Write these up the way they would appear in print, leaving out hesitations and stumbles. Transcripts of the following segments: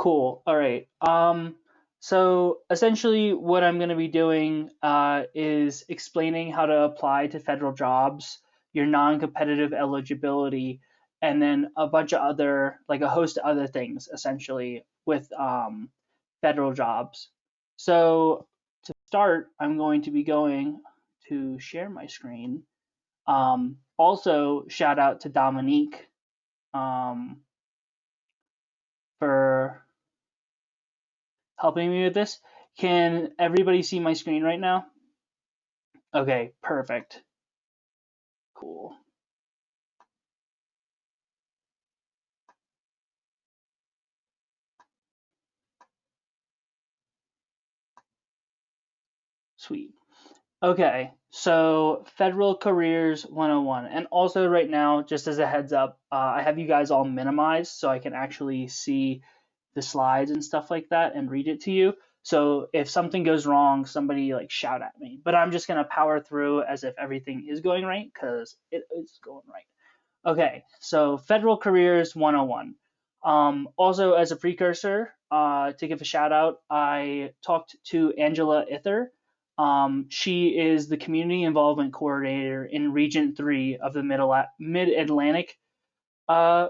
Cool. All right. So essentially what I'm going to be doing is explaining how to apply to federal jobs, your non-competitive eligibility, and then a bunch of other, like a host of other things essentially with federal jobs. So to start, I'm going to be going to share my screen. Also, shout out to Dominique um, for helping me with this. Can everybody see my screen right now? Okay, perfect. Cool. Sweet. Okay, so Federal Careers 101. And also right now, just as a heads up, I have you guys all minimized so I can actually see the slides and stuff like that and read it to you. So if something goes wrong, somebody like shout at me. But I'm just gonna power through as if everything is going right because it is going right. Okay, so Federal Careers 101. Also, as a precursor, to give a shout out, I talked to Angela Ither. She is the Community Involvement Coordinator in Region 3 of the Mid-Atlantic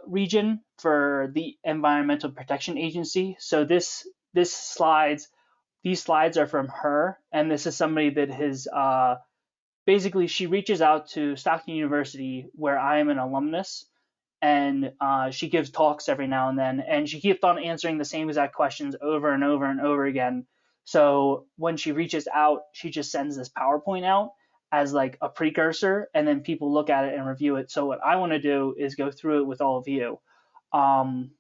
region for the Environmental Protection Agency. So these slides are from her, and this is somebody that has basically she reaches out to Stockton University, where I am an alumnus, and she gives talks every now and then, and she keeps on answering the same exact questions over and over and over again. So when she reaches out, she just sends this PowerPoint out as like a precursor, and then people look at it and review it. So what I want to do is go through it with all of you. Um,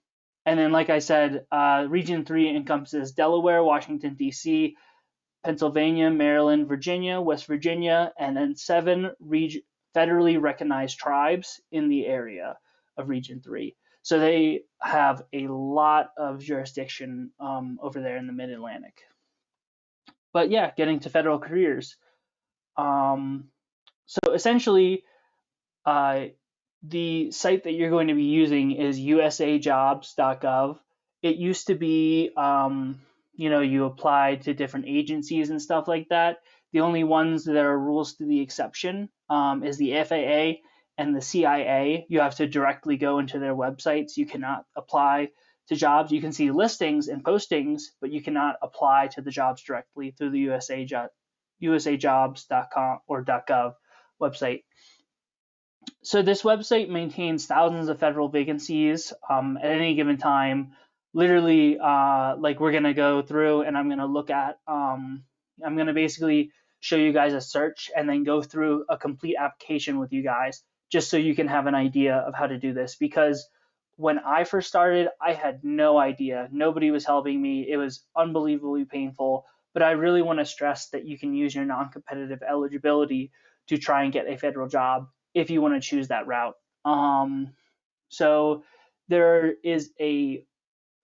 and then, like I said, Region 3 encompasses Delaware, Washington, D.C., Pennsylvania, Maryland, Virginia, West Virginia, and then 7 federally recognized tribes in the area of Region 3. So they have a lot of jurisdiction over there in the Mid-Atlantic. But yeah, getting to federal careers. So essentially, uh, the site that you're going to be using is USAJOBS.gov. It used to be, you apply to different agencies and stuff like that. The only ones that are rules to the exception is the FAA and the CIA. You have to directly go into their websites. You cannot apply to jobs. You can see listings and postings, but you cannot apply to the jobs directly through the USAJobs.com or .gov website. So this website maintains thousands of federal vacancies at any given time. Literally, like we're gonna go through and I'm gonna look at, I'm gonna basically show you guys a search and then go through a complete application with you guys, just so you can have an idea of how to do this. Because when I first started, I had no idea. Nobody was helping me. It was unbelievably painful. But I really want to stress that you can use your non-competitive eligibility to try and get a federal job if you want to choose that route. So there is a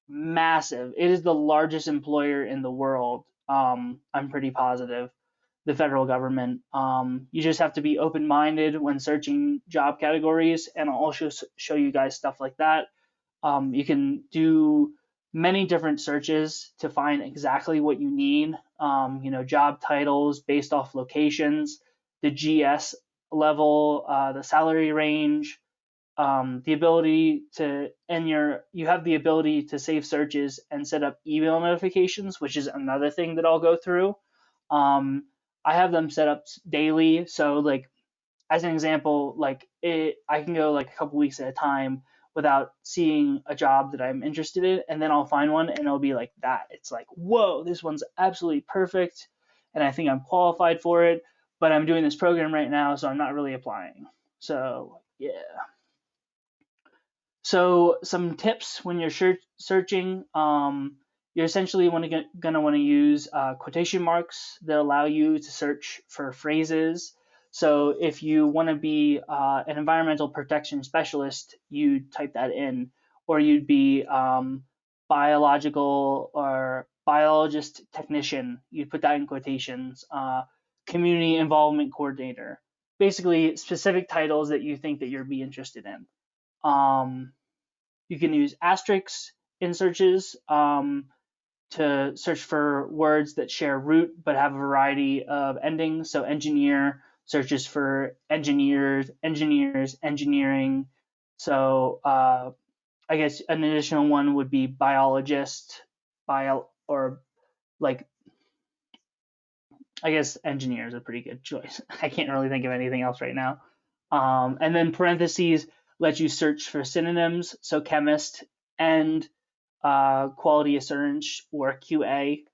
massive, it is the largest employer in the world. I'm pretty positive, the federal government. You just have to be open-minded when searching job categories, and I'll also show you guys stuff like that. You can do many different searches to find exactly what you need. Job titles based off locations, the GS level, the salary range, the ability to, and you have the ability to save searches and set up email notifications, which is another thing that I'll go through. I have them set up daily, so like as an example, like I can go like a couple weeks at a time without seeing a job that I'm interested in, and then I'll find one and it'll be like that. It's like, whoa, this one's absolutely perfect, and I think I'm qualified for it, but I'm doing this program right now, so I'm not really applying. So yeah. So some tips when you're searching, you're essentially gonna want to use quotation marks that allow you to search for phrases. So if you want to be an environmental protection specialist, you type that in, or you'd be biological or biologist technician, you put that in quotations. Community involvement coordinator, basically specific titles that you think that you'd be interested in. You can use asterisks in searches to search for words that share root but have a variety of endings. So engineer searches for engineers, engineers, engineering. So I guess an additional one would be biologist, or like, I guess engineer is a pretty good choice. I can't really think of anything else right now. And then parentheses let you search for synonyms, so chemist and quality assurance or QA.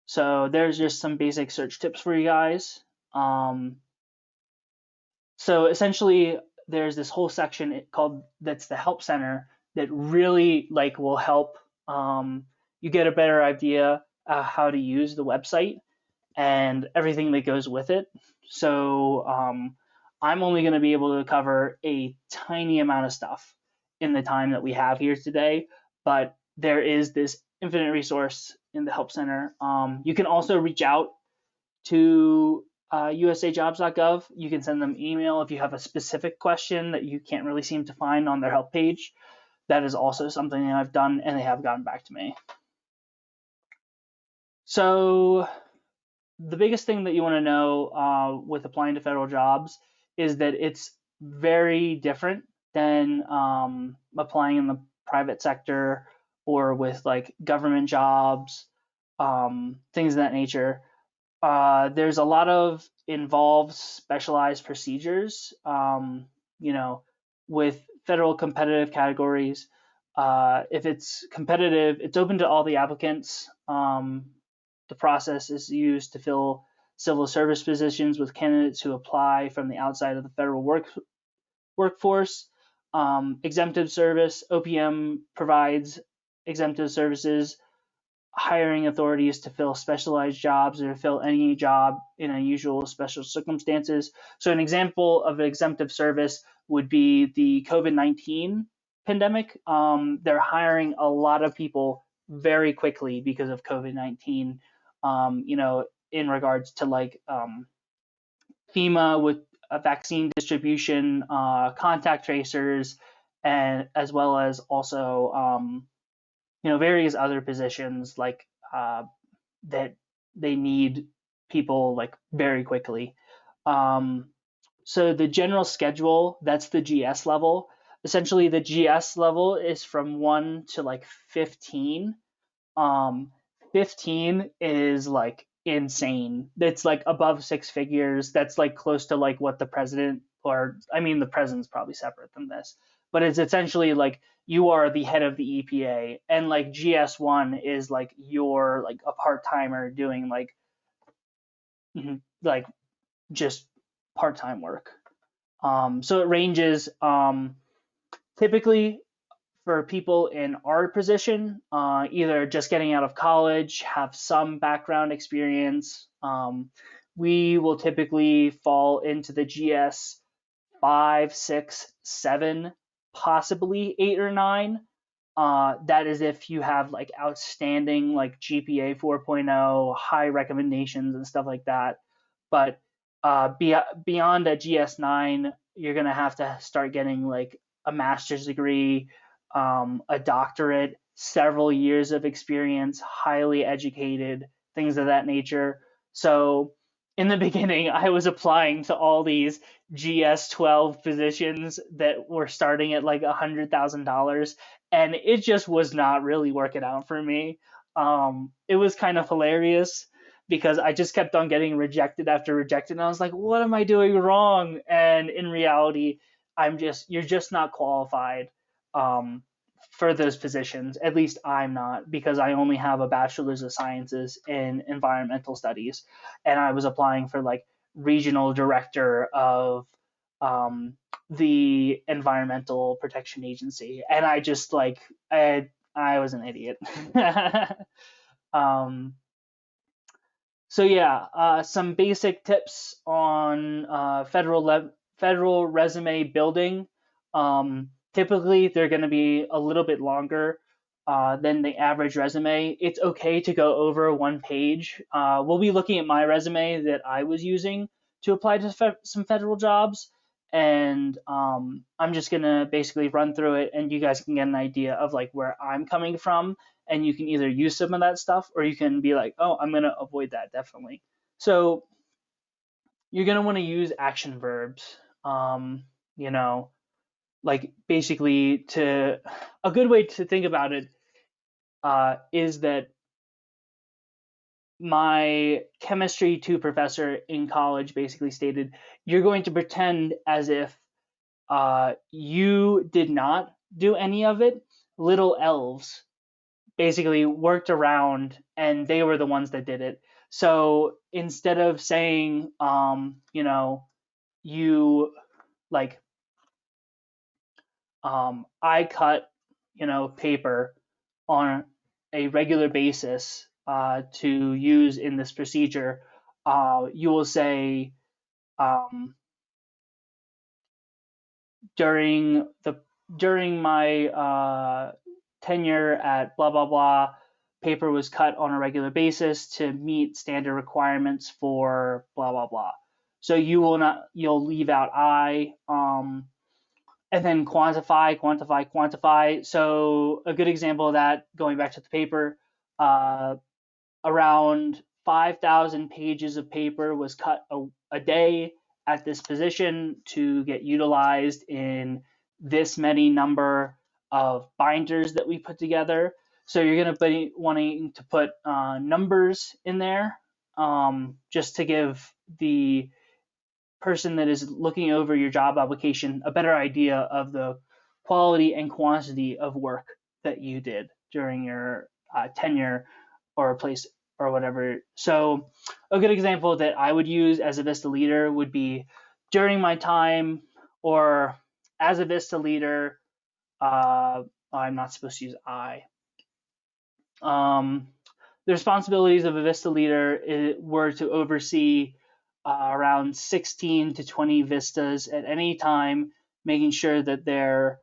So there's just some basic search tips for you guys. So essentially, there's this whole section called that's the help center that really like will help you get a better idea how to use the website and everything that goes with it. So I'm only going to be able to cover a tiny amount of stuff in the time that we have here today, but there is this infinite resource in the help center. You can also reach out to USAJOBS.gov. You can send them email if you have a specific question that you can't really seem to find on their help page. That is also something that I've done, and they have gotten back to me. So the biggest thing that you want to know with applying to federal jobs is that it's very different than applying in the private sector or with like government jobs, things of that nature. There's a lot of involved specialized procedures, with federal competitive categories. If it's competitive, it's open to all the applicants. The process is used to fill civil service positions with candidates who apply from the outside of the federal workforce. Exemptive service, OPM provides exemptive services, hiring authorities to fill specialized jobs or to fill any job in unusual special circumstances. So an example of an exemptive service would be the COVID-19 pandemic. They're hiring a lot of people very quickly because of COVID-19, in regards to like FEMA with a vaccine distribution, contact tracers, and as well as also various other positions like that they need people like very quickly. So the general schedule, that's the GS level. Essentially, the GS level is from 1 to like 15. 15 is like insane. It's like above six figures. That's like close to like what the president, or I mean, the president's probably separate than this, but it's essentially like you are the head of the EPA, and like GS1 is like you're like a part timer doing like just part time work. So it ranges. Typically, for people in our position, either just getting out of college, have some background experience, we will typically fall into the GS 5, 6, 7, possibly 8 or 9. That is if you have like outstanding like GPA 4.0, high recommendations and stuff like that. But beyond a GS9, you're gonna have to start getting like a master's degree, a doctorate, several years of experience, highly educated, things of that nature. So in the beginning, I was applying to all these GS12 positions that were starting at like $100,000, and it just was not really working out for me. It was kind of hilarious because I just kept on getting rejected after rejected, and I was like, "What am I doing wrong?" And in reality, you're just not qualified for those positions. At least I'm not, because I only have a bachelor's of sciences in environmental studies, and I was applying for like regional director of the Environmental Protection Agency, and I just like I was an idiot. um, so yeah, some basic tips on federal resume building. Typically, they're going to be a little bit longer than the average resume. It's okay to go over one page. We'll be looking at my resume that I was using to apply to some federal jobs, and I'm just gonna basically run through it, and you guys can get an idea of like where I'm coming from, and you can either use some of that stuff or you can be like, oh, I'm gonna avoid that definitely. So you're gonna want to use action verbs. You know, like basically to a good way to think about it is that my chemistry 2 professor in college basically stated you're going to pretend as if you did not do any of it. Little elves basically worked around and they were the ones that did it. So instead of saying, you like, I cut, paper on a regular basis to use in this procedure, you will say, um, during the during my tenure at blah blah blah, paper was cut on a regular basis to meet standard requirements for blah blah blah. So you'll leave out I, and then quantify. So a good example of that, going back to the paper, uh, around 5,000 pages of paper was cut a day at this position to get utilized in this many number of binders that we put together. So you're going to be wanting to put numbers in there, just to give the person that is looking over your job application a better idea of the quality and quantity of work that you did during your tenure or place or whatever. So a good example that I would use as a Vista leader would be during my time, or as a Vista leader, I'm not supposed to use I. Um, the responsibilities of a Vista leader were to oversee around 16 to 20 Vistas at any time, making sure that their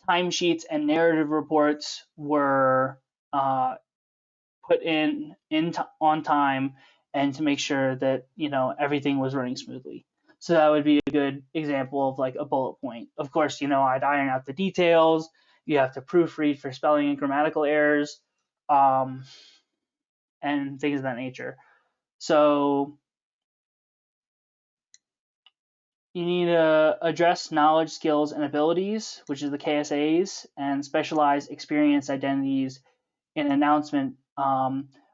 timesheets and narrative reports were put on time, and to make sure that everything was running smoothly. So that would be a good example of like a bullet point. Of course, I'd iron out the details. You have to proofread for spelling and grammatical errors, um, and things of that nature. So you need to address knowledge, skills, and abilities, which is the KSAs, and specialized experience identities in announcement,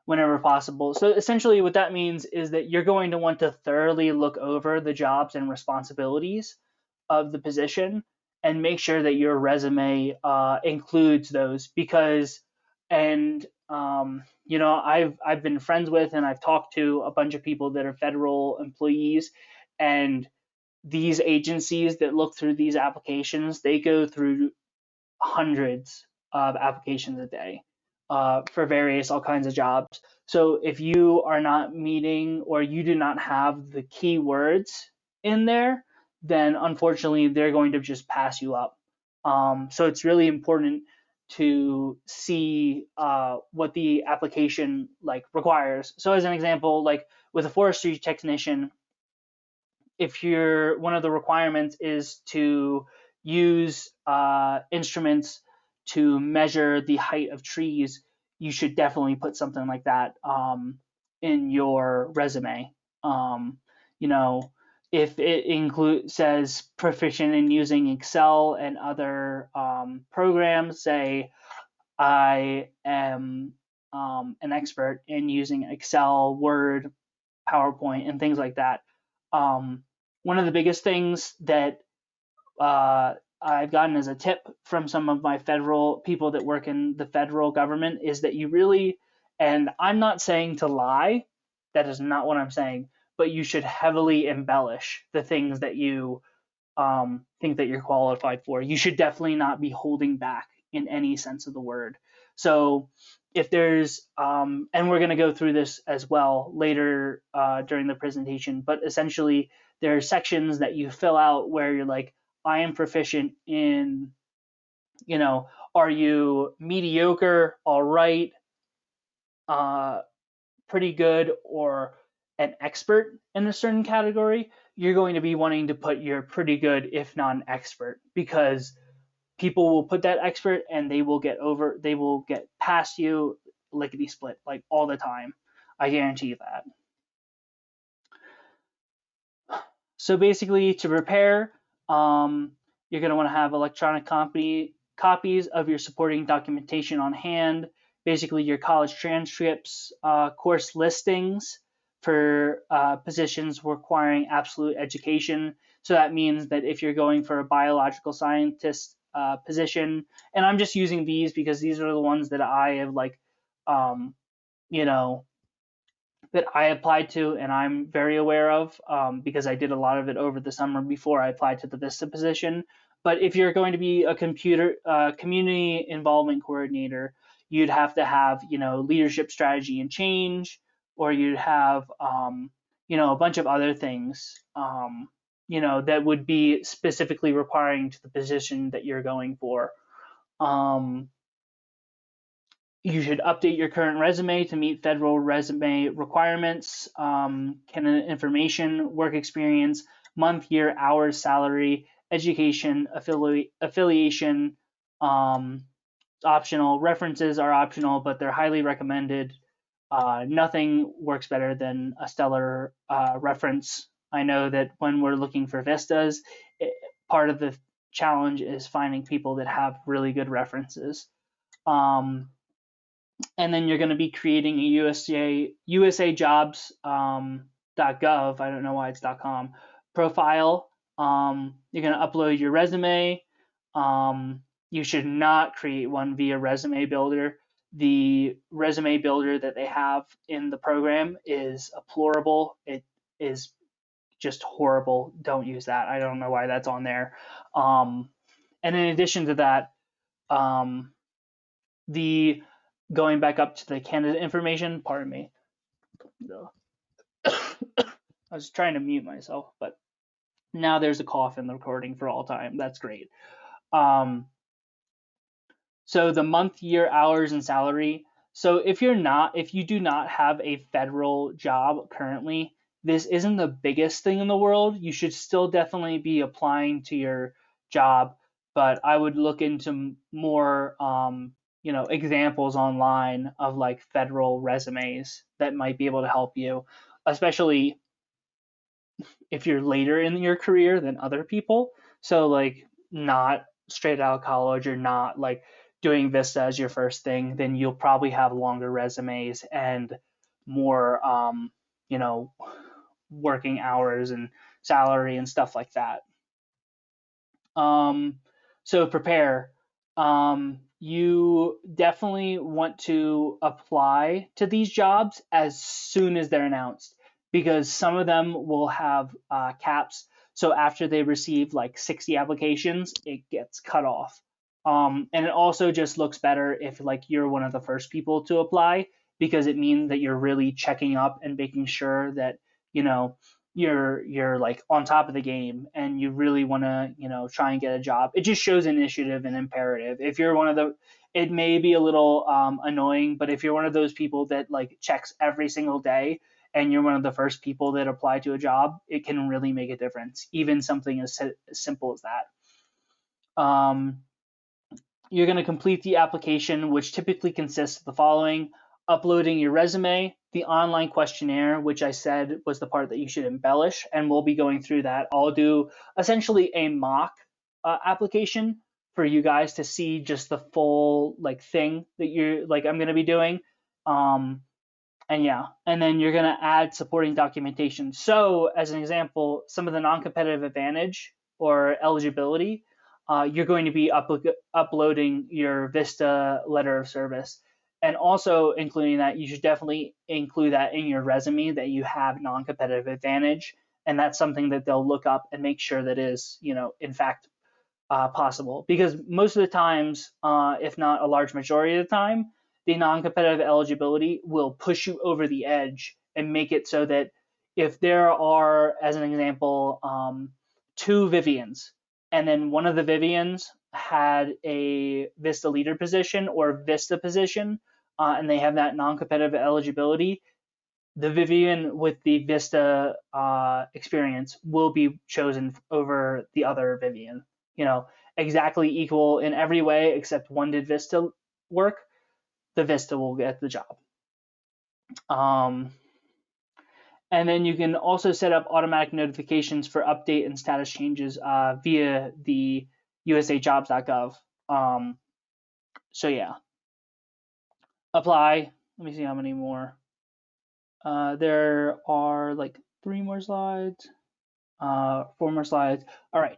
whenever possible. So essentially what that means is that you're going to want to thoroughly look over the jobs and responsibilities of the position and make sure that your resume includes those, because, and I've been friends with and I've talked to a bunch of people that are federal employees, and these agencies that look through these applications, they go through hundreds of applications a day for various all kinds of jobs. So if you are not meeting or you do not have the keywords in there, then unfortunately they're going to just pass you up. So it's really important to see what the application like requires. So as an example, like with a forestry technician, if you're one of the requirements is to use instruments to measure the height of trees, you should definitely put something like that in your resume. Um, you know, if it says proficient in using Excel and other programs, say I am an expert in using Excel, Word, PowerPoint, and things like that. Um, One of the biggest things that I've gotten as a tip from some of my federal people that work in the federal government is that you really, and I'm not saying to lie, that is not what I'm saying, but you should heavily embellish the things that you think that you're qualified for. You should definitely not be holding back in any sense of the word. So if there's, and we're going to go through this as well later during the presentation, but essentially there are sections that you fill out where you're like, I am proficient in, are you mediocre, all right, pretty good, or an expert in a certain category. you're going to be wanting to put you're pretty good, if not an expert, because people will put that expert and they will get past you lickety split like all the time. I guarantee you that. So basically, to prepare, you're going to want to have electronic copies of your supporting documentation on hand, basically your college transcripts, course listings for positions requiring absolute education. So that means that if you're going for a biological scientist position, and I'm just using these because these are the ones that I have um, you know, that I applied to and I'm very aware of because I did a lot of it over the summer before I applied to the Vista position. But if you're going to be a community involvement coordinator, you'd have to have leadership strategy and change, or you'd have a bunch of other things that would be specifically requiring to the position that you're going for. Um, you should update your current resume to meet federal resume requirements. Candidate information, work experience, month, year, hours, salary, education, affiliation, optional. References are optional, but they're highly recommended. Nothing works better than a stellar reference. I know that when we're looking for Vistas, part of the challenge is finding people that have really good references. And then you're going to be creating a USAJOBS .gov. I don't know why it's .com profile. You're going to upload your resume. You should not create one via Resume Builder. The Resume Builder that they have in the program is deplorable. It is just horrible. Don't use that. I don't know why that's on there. And in addition to that, the going back up to the candidate information, pardon me. I was trying to mute myself, but now there's a cough in the recording for all time. That's great. So the month, year, hours, and salary. So if you do not have a federal job currently, this isn't the biggest thing in the world. You should still definitely be applying to your job, but I would look into more examples online of like federal resumes that might be able to help you, especially if you're later in your career than other people. So like not straight out of college or not like doing Vista as your first thing, then you'll probably have longer resumes and more working hours and salary and stuff like that. So prepare. You definitely want to apply to these jobs as soon as they're announced, because some of them will have caps. So after they receive like 60 applications, it gets cut off. And it also just looks better if like you're one of the first people to apply, because it means that you're really checking up and making sure that you're like on top of the game and you really want to try and get a job. It just shows initiative and imperative. If you're one of the It may be a little annoying, but if you're one of those people that like checks every single day and you're one of the first people that apply to a job, it can really make a difference, even something as simple as that. You're going to complete the application, which typically consists of the following: uploading your resume, the online questionnaire, which I said was the part that you should embellish, and we'll be going through that. I'll do essentially a mock application for you guys to see just the full like thing that I'm going to be doing. And then you're going to add supporting documentation. So as an example, some of the non-competitive advantage or eligibility, you're going to be uploading your Vista letter of service. And also including that, you should definitely include that in your resume that you have non-competitive advantage. And that's something that they'll look up and make sure that is, in fact, possible. Because most of the times, if not a large majority of the time, the non-competitive eligibility will push you over the edge and make it so that if there are, as an example, 2 Vivians, and then one of the Vivians had a Vista leader position or Vista position, and they have that non-competitive eligibility, the Vivian with the Vista experience will be chosen over the other Vivian. You know, exactly equal in every way except one did Vista work. The Vista will get the job. Um, and then you can also set up automatic notifications for update and status changes via the USAJOBS.gov. So yeah, apply. Let me see how many more. There are like 3 more slides, 4 more slides. All right,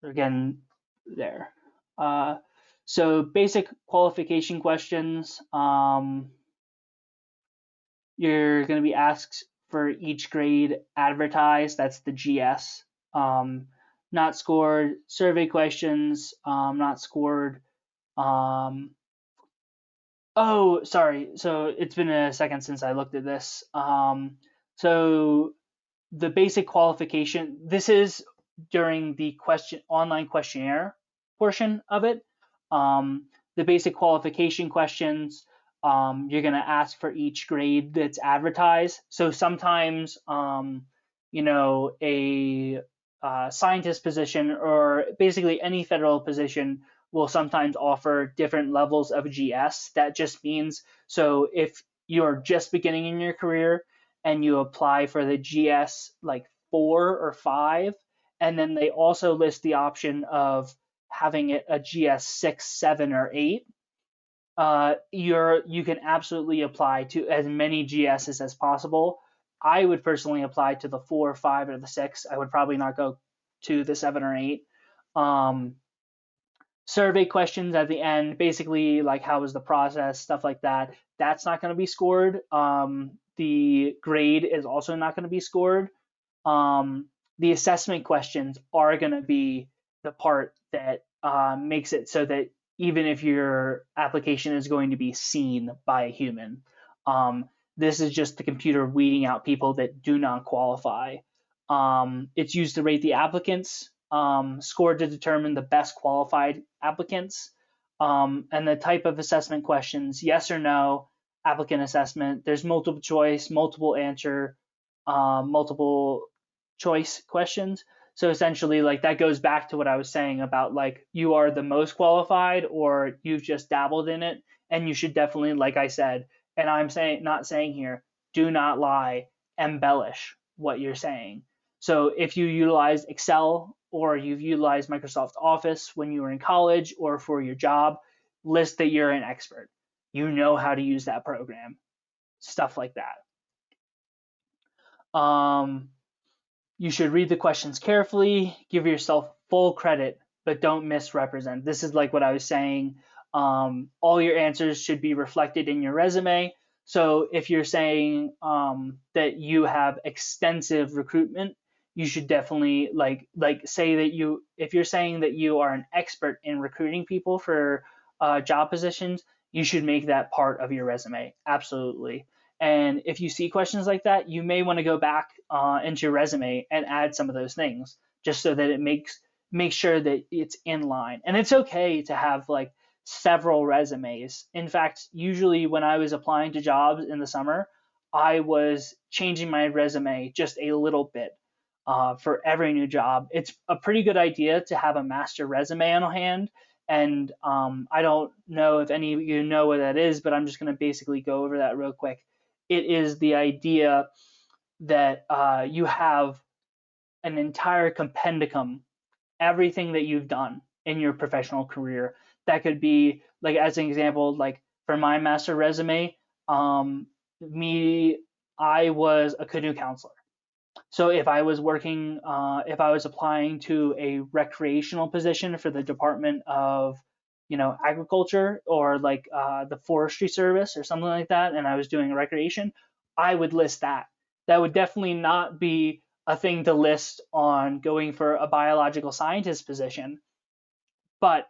we're getting there. Uh, so basic qualification questions. You're going to be asked for each grade advertised. That's the GS. Not scored. Survey questions. Not scored. Um, oh, sorry. So it's been a second since I looked at this. So the basic qualification. This is during the online questionnaire portion of it. The basic qualification questions. You're going to ask for each grade that's advertised. So sometimes, a scientist position or basically any federal position will sometimes offer different levels of GS. That just means, so if you're just beginning in your career and you apply for the GS like 4 or 5, and then they also list the option of having it a GS 6, 7, or 8. You can absolutely apply to as many GSs as possible. I would personally apply to the 4, 5, or the 6. I would probably not go to the 7 or 8. Survey questions at the end, basically like how was the process, stuff like that. That's not going to be scored. The grade is also not going to be scored. The assessment questions are going to be the part that makes it so that even if your application is going to be seen by a human, this is just the computer weeding out people that do not qualify. It's used to rate the applicants, scored to determine the best qualified applicants, and the type of assessment questions, yes or no, applicant assessment. There's multiple choice, multiple answer, multiple choice questions. So essentially, like that goes back to what I was saying about like you are the most qualified or you've just dabbled in it, and you should definitely, like I said, and I'm saying not saying here, do not lie, embellish what you're saying. So if you utilize Excel or you've utilized Microsoft Office when you were in college or for your job, list that you're an expert. You know how to use that program, stuff like that. You should read the questions carefully, give yourself full credit, but don't misrepresent. This is like what I was saying. All your answers should be reflected in your resume. So if you're saying that you have extensive recruitment, you should definitely like say that if you're saying that you are an expert in recruiting people for job positions, you should make that part of your resume. Absolutely. And if you see questions like that, you may want to go back into your resume and add some of those things just so that it makes sure that it's in line. And it's okay to have like several resumes. In fact, usually when I was applying to jobs in the summer, I was changing my resume just a little bit for every new job. It's a pretty good idea to have a master resume on hand. And I don't know if any of you know what that is, but I'm just going to basically go over that real quick. It is the idea that you have an entire compendium, everything that you've done in your professional career. That could be, like, as an example, like for my master resume, I was a canoe counselor. So if I was applying to a recreational position for the Department of, Agriculture or like the Forestry Service or something like that, and I was doing recreation, I would list that. That would definitely not be a thing to list on going for a biological scientist position, but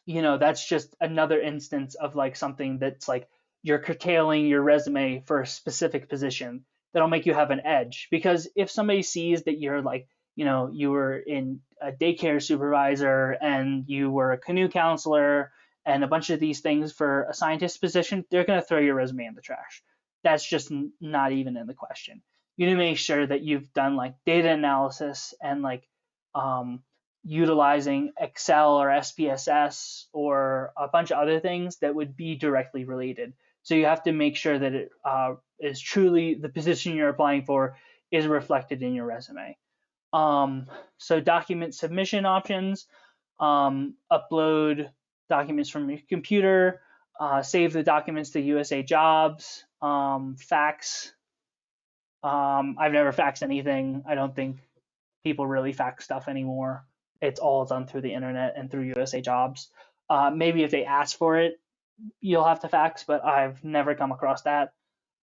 that's just another instance of like something that's like you're curtailing your resume for a specific position that'll make you have an edge. Because if somebody sees that you're like, you were in a daycare supervisor and you were a canoe counselor and a bunch of these things for a scientist position, they're going to throw your resume in the trash. that's just not even in the question. You need to make sure that you've done like data analysis and like um, utilizing Excel or SPSS or a bunch of other things that would be directly related. So you have to make sure that it is truly the position you're applying for is reflected in your resume. Um, so document submission options, upload documents from your computer, save the documents to USAJOBS, fax. I've never faxed anything. I don't think people really fax stuff anymore. It's all done through the internet and through USAJobs. Maybe if they ask for it, you'll have to fax, but I've never come across that.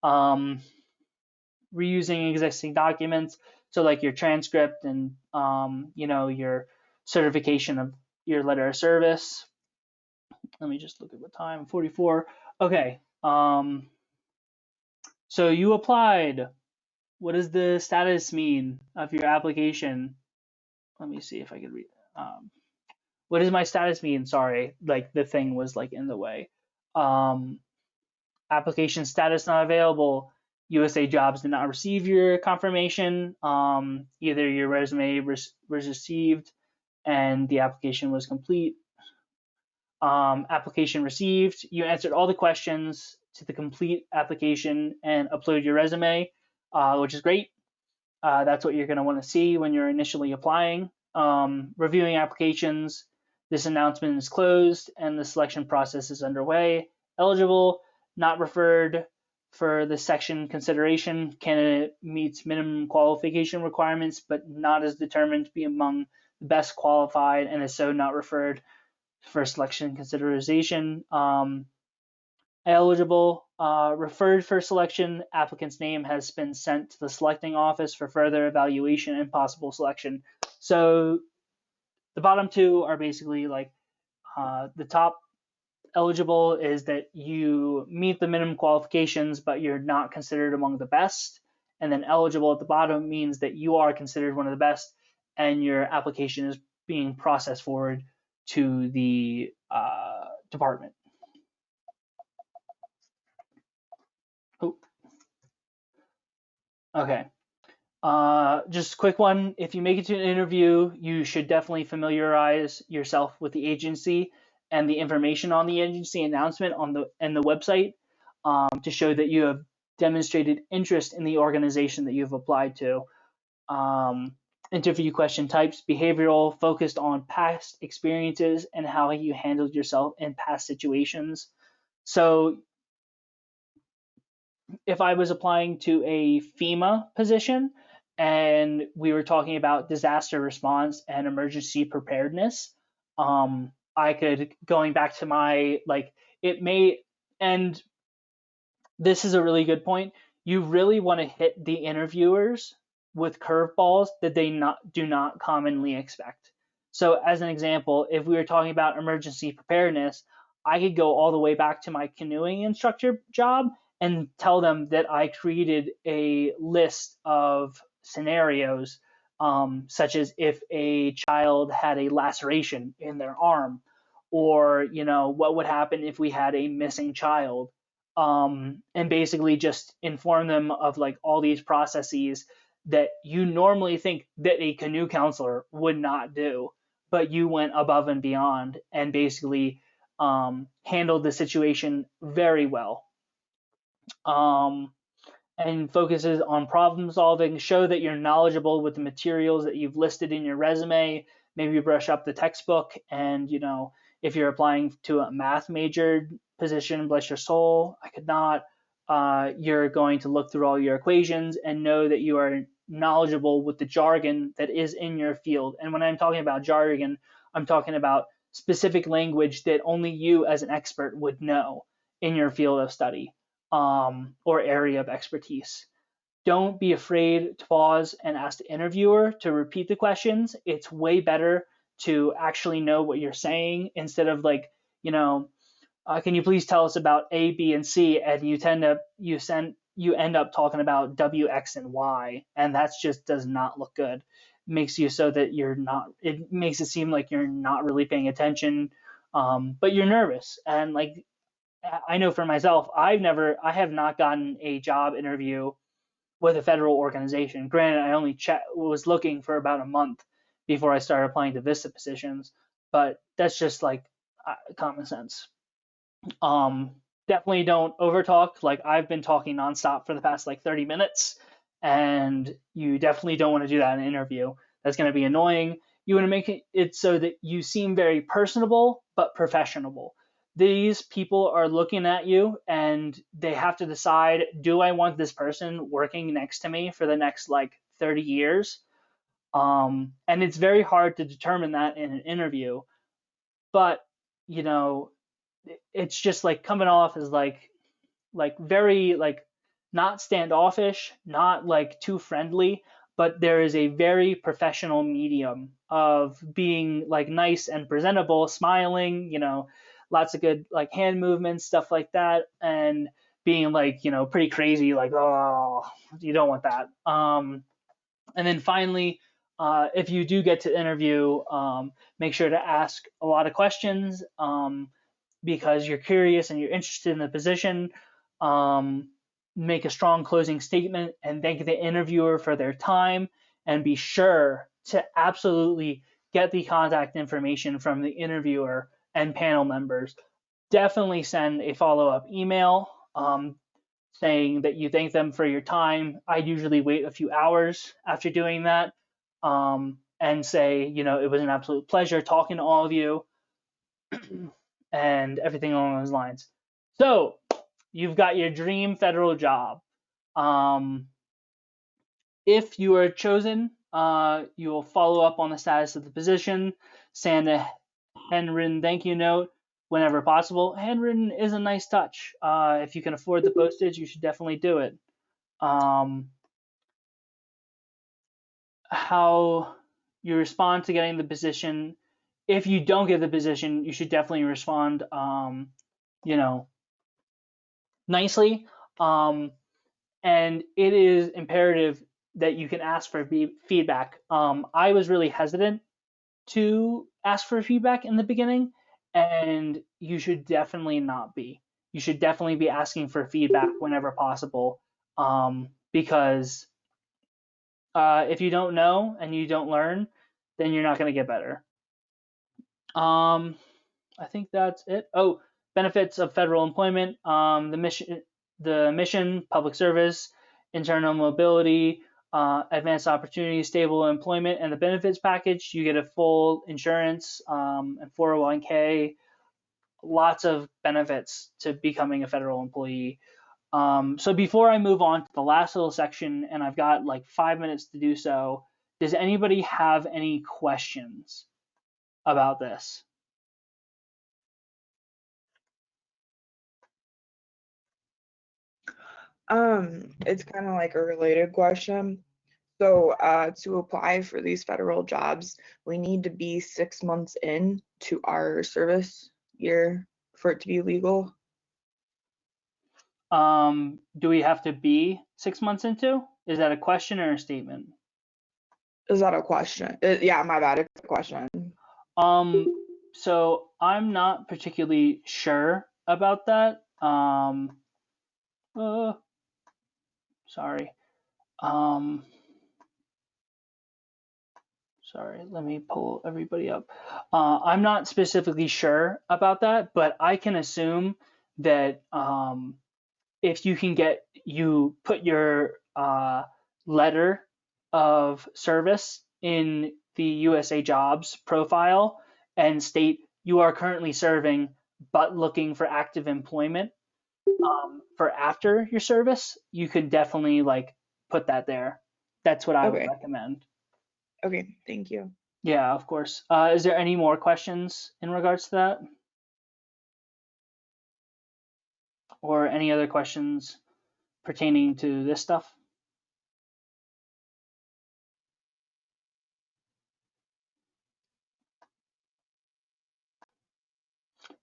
Um, Reusing existing documents, so like your transcript and your certification of your letter of service. Let me just look at what time. 44. Okay. So you applied. What does the status mean of your application? Let me see if I can read. What does my status mean? Sorry, like the thing was like in the way. Um, Application status not available. USAJobs did not receive your confirmation. Either your resume was received and the application was complete. Application received. You answered all the questions to the complete application and upload your resume, which is great. That's what you're going to want to see when you're initially applying. Reviewing applications. This announcement is closed and the selection process is underway. Eligible, not referred for the section consideration. Candidate meets minimum qualification requirements, but not as determined to be among the best qualified and is so not referred for selection consideration. Eligible, referred for selection, applicant's name has been sent to the selecting office for further evaluation and possible selection. So the bottom two are basically like the top eligible is that you meet the minimum qualifications, but you're not considered among the best. And then eligible at the bottom means that you are considered one of the best and your application is being processed forward to the department. Oh, okay. Just a quick one. If you make it to an interview, you should definitely familiarize yourself with the agency and the information on the agency announcement on the website to show that you have demonstrated interest in the organization that you've applied to. Interview question types: behavioral, focused on past experiences and how you handled yourself in past situations. So if I was applying to a FEMA position and we were talking about disaster response and emergency preparedness, I could, going back to my like it may, and this is a really good point. You really want to hit the interviewers with curveballs that they do not commonly expect. So as an example, if we were talking about emergency preparedness, I could go all the way back to my canoeing instructor job and tell them that I created a list of scenarios, such as if a child had a laceration in their arm, or what would happen if we had a missing child, and basically just inform them of like all these processes that you normally think that a canoe counselor would not do, but you went above and beyond and basically handled the situation very well. Um, and focuses on problem solving. Show that you're knowledgeable with the materials that you've listed in your resume. Maybe brush up the textbook, and if you're applying to a math major position, bless your soul, I could not. You're going to look through all your equations and know that you are knowledgeable with the jargon that is in your field. And when I'm talking about jargon, I'm talking about specific language that only you as an expert would know in your field of study, or area of expertise. Don't be afraid to pause and ask the interviewer to repeat the questions. It's way better to actually know what you're saying instead of like, can you please tell us about A, B, and C, and you end up talking about W, X, and Y, and that just does not look good. It makes you so that you're not. It makes it seem like you're not really paying attention, but you're nervous, and like I know for myself, I have not gotten a job interview with a federal organization. Granted, I only was looking for about a month before I started applying to Vista positions, but that's just like common sense. Um, Definitely don't overtalk. Like I've been talking nonstop for the past like 30 minutes, and you definitely don't want to do that in an interview. That's going to be annoying. You want to make it so that you seem very personable but professional. These people are looking at you and they have to decide, do I want this person working next to me for the next like 30 years? And it's very hard to determine that in an interview. But, you know, it's just like coming off as like very like not standoffish, not like too friendly, but there is a very professional medium of being like nice and presentable, smiling, lots of good like hand movements, stuff like that, and being like, pretty crazy, like, oh, you don't want that. And then finally, if you do get to interview, make sure to ask a lot of questions. Because you're curious and you're interested in the position. Um, Make a strong closing statement and thank the interviewer for their time, and be sure to absolutely get the contact information from the interviewer and panel members. Definitely send a follow up email saying that you thank them for your time. I usually wait a few hours after doing that, and say, it was an absolute pleasure talking to all of you and everything along those lines. So you've got your dream federal job. Um, if you are chosen, you will follow up on the status of the position, send a handwritten thank you note whenever possible. Handwritten is a nice touch. If you can afford the postage, you should definitely do it. How you respond to getting the position. If you don't get the position, you should definitely respond, you know, nicely. Um, and it is imperative that you can ask for feedback. I was really hesitant to ask for feedback in the beginning, and you should definitely not be. You should definitely be asking for feedback whenever possible, because if you don't know and you don't learn, then you're not going to get better. Um, I think that's it. Oh, benefits of federal employment. The mission, public service, internal mobility, advanced opportunities, stable employment, and the benefits package. You get a full insurance and 401k. Lots of benefits to becoming a federal employee. So before I move on to the last little section, and I've got like 5 minutes to do so, does anybody have any questions about this? It's kind of like a related question. So, to apply for these federal jobs, we need to be 6 months in to our service year for it to be legal. Do we have to be 6 months into? Is that a question or a statement? Is that a question? Yeah, my bad. It's a question. Um, so I'm not particularly sure about that. Uh, Sorry. Um, Sorry, let me pull everybody up. I'm not specifically sure about that, but I can assume that if you put your letter of service in the USAJOBS profile and state you are currently serving but looking for active employment for after your service, you could definitely like put that there. That's what I would Okay. recommend. Okay. Thank you. Yeah, of course. Is there any more questions in regards to that? Or any other questions pertaining to this stuff?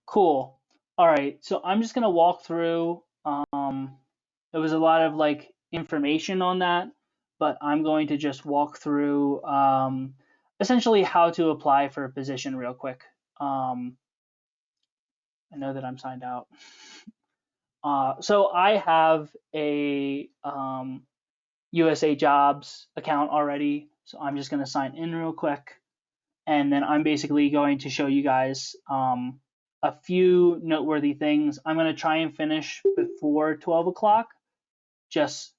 Cool. All right. So I'm just gonna walk through. There was a lot of like information on that, but I'm going to just walk through essentially how to apply for a position real quick. I know that I'm signed out. So I have a USAJOBS account already, so I'm just going to sign in real quick, and then I'm basically going to show you guys a few noteworthy things. I'm going to try and finish before 12 o'clock, just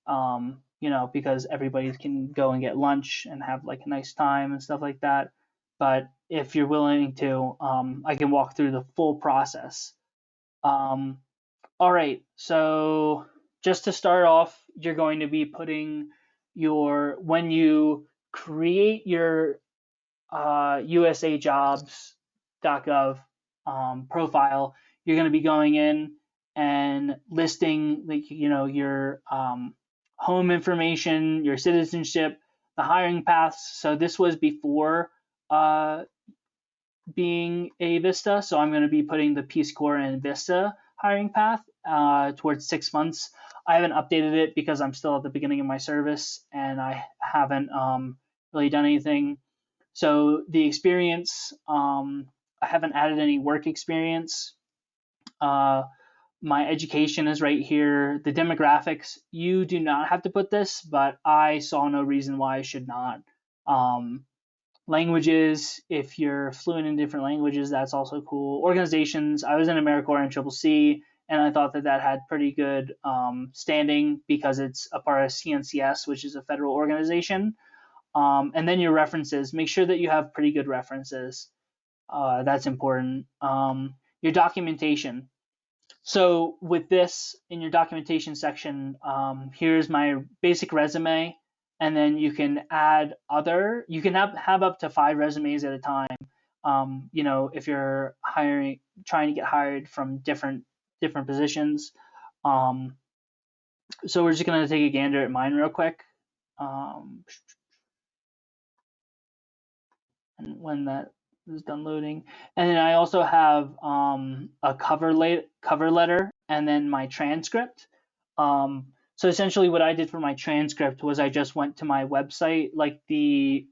because everybody can go and get lunch and have like a nice time and stuff like that. But if you're willing to, I can walk through the full process. Um, all right, so just to start off, you're going to be putting when you create your USAJobs.gov profile, you're going to be going in and listing your home information, your citizenship, the hiring paths. So this was before uh, being a Vista, so I'm going to be putting the Peace Corps and Vista hiring path towards 6 months. I haven't updated it because I'm still at the beginning of my service and I haven't really done anything. So the experience, I haven't added any work experience. Uh, my education is right here. The demographics, you do not have to put this, but I saw no reason why I should not. Um, Languages, if you're fluent in different languages, that's also cool. Organizations, I was in AmeriCorps and CCC, and I thought that had pretty good standing because it's a part of CNCS, which is a federal organization. And then your references, make sure that you have pretty good references. That's important. Your documentation. So with this, in your documentation section, here's my basic resume, and then you can add you can have up to 5 resumes at a time. If you're trying to get hired from different positions. Um, so we're just gonna take a gander at mine real quick. Um, and when that is done loading. And then I also have a cover letter and then my transcript. So essentially what I did for my transcript was I just went to my website, like the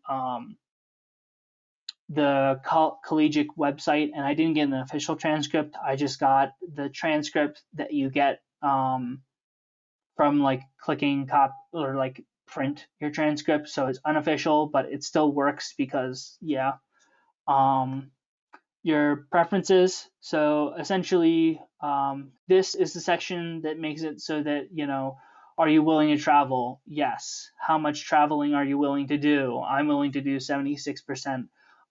collegiate website, and I didn't get an official transcript. I just got the transcript that you get from like clicking or like print your transcript. So it's unofficial, but it still works because yeah. Um, your preferences. So essentially, this is the section that makes it so that, are you willing to travel? Yes. How much traveling are you willing to do? I'm willing to do 76%.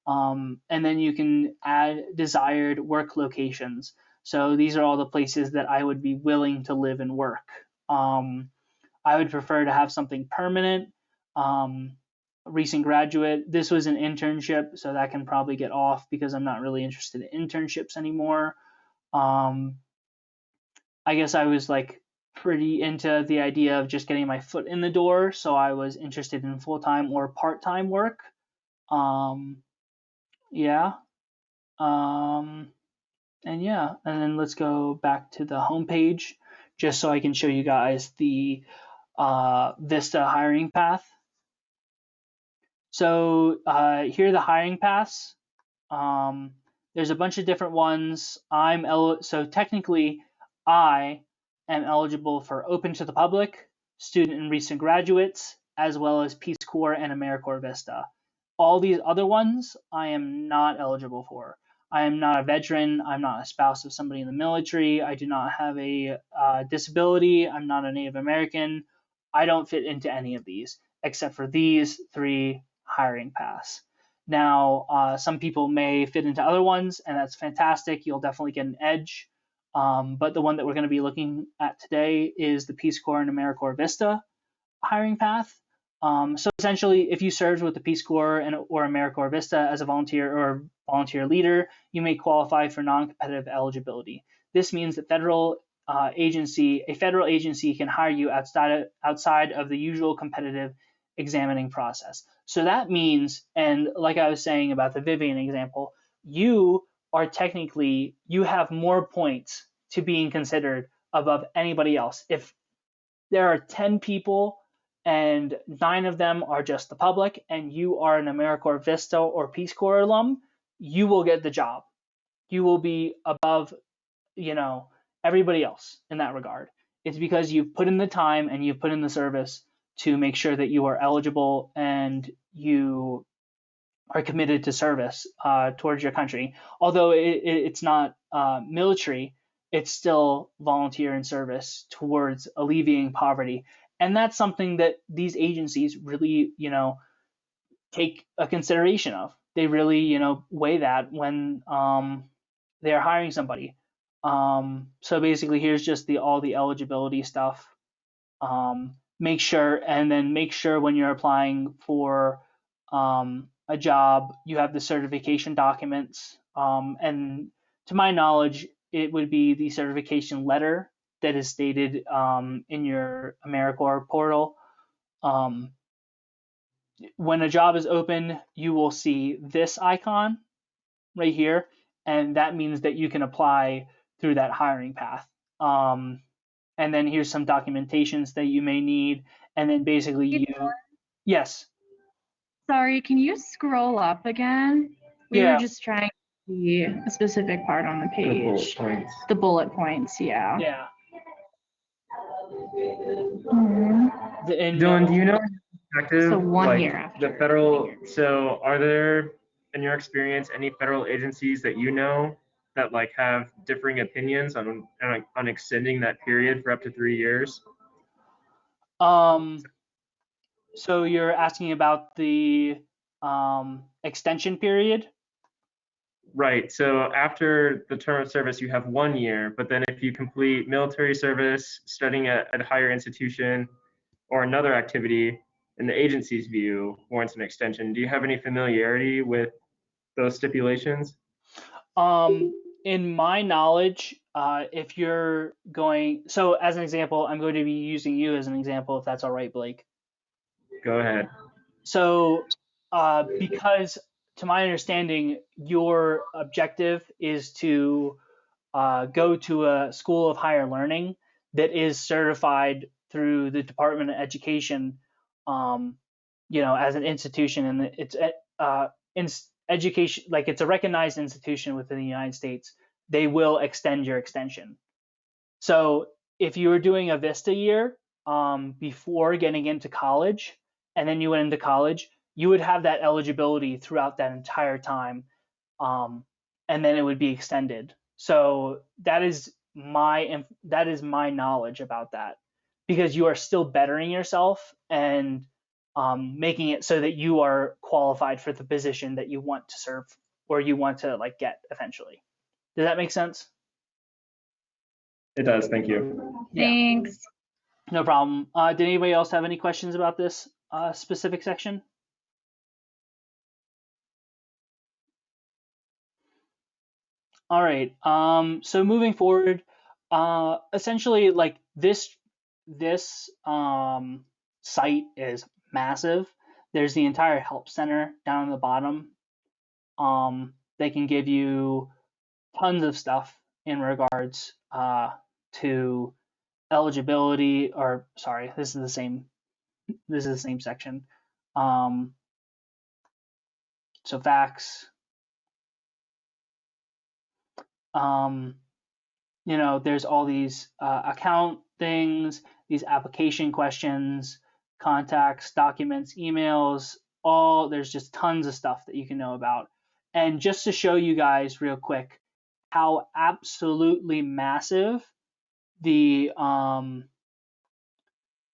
And then you can add desired work locations. So these are all the places that I would be willing to live and work. I would prefer to have something permanent. Recent graduate. This was an internship, so that can probably get off because I'm not really interested in internships anymore. I guess I was like pretty into the idea of just getting my foot in the door, so I was interested in full-time or part-time work. Yeah. And yeah, and then let's go back to the homepage just so I can show you guys the Vista hiring path. So here are the hiring paths. Um, there's a bunch of different ones. So technically, I am eligible for open to the public, student and recent graduates, as well as Peace Corps and AmeriCorps Vista. All these other ones I am not eligible for. I am not a veteran. I'm not a spouse of somebody in the military. I do not have a disability. I'm not a Native American. I don't fit into any of these except for these 3 hiring paths. Now, some people may fit into other ones, and that's fantastic. You'll definitely get an edge. But the one that we're going to be looking at today is the Peace Corps and AmeriCorps Vista hiring path. So essentially, if you served with the Peace Corps or AmeriCorps Vista as a volunteer or volunteer leader, you may qualify for non-competitive eligibility. This means that a federal agency can hire you outside of the usual competitive examining process. So that means, and like I was saying about the Vivian example, you have more points to being considered above anybody else. If there are 10 people and 9 of them are just the public and you are an AmeriCorps Vista or Peace Corps alum, you will get the job. You will be above, everybody else in that regard. It's because you've put in the time and you've put in the service to make sure that you are eligible and you are committed to service towards your country. Although it's not military, it's still volunteer and service towards alleviating poverty. And that's something that these agencies really, take a consideration of. They really, weigh that when they're hiring somebody. So basically, here's just all the eligibility stuff. Make sure when you're applying for a job, you have the certification documents. And to my knowledge, it would be the certification letter that is stated in your AmeriCorps portal. Um, when a job is open, you will see this icon right here, and that means that you can apply through that hiring path. And then here's some documentations that you may need, and then basically yes, Sorry, can you scroll up again? We were yeah, just trying to see a specific part on the The bullet page. points. The bullet points, yeah. yeah. Mhm. Dylan, do you know in your perspective, So 1 like year after. the federal, so are there, in your experience, any federal agencies that you know that like have differing opinions on extending that period for up to 3 years? Um, so you're asking about the extension period? Right. So after the term of service, you have 1 year, but then if you complete military service, studying at a higher institution, or another activity in the agency's view warrants an extension. Do you have any familiarity with those stipulations? In my knowledge, if you're going, so as an example, I'm going to be using you as an example, if that's all right, Blake. Go ahead. So, because to my understanding, your objective is to go to a school of higher learning that is certified through the Department of Education, as an institution, and it's in education, like it's a recognized institution within the United States. They will extend your extension. So if you were doing a Vista year before getting into college, and then you went into college, you would have that eligibility throughout that entire time, um, and then it would be extended. So that is my knowledge about that, because you are still bettering yourself and making it so that you are qualified for the position that you want to serve or you want to like get eventually. Does that make sense? It does. Thank you. Yeah. Thanks. No problem. Did anybody else have any questions about this specific section? All right. So moving forward, essentially, like this site is massive. There's the entire help center down at the bottom. They can give you tons of stuff in regards to eligibility. Or sorry, this is the same. This is the same section. So facts. There's all these account things, these application questions, contacts, documents, emails, there's just tons of stuff that you can know about. And just to show you guys real quick how absolutely massive the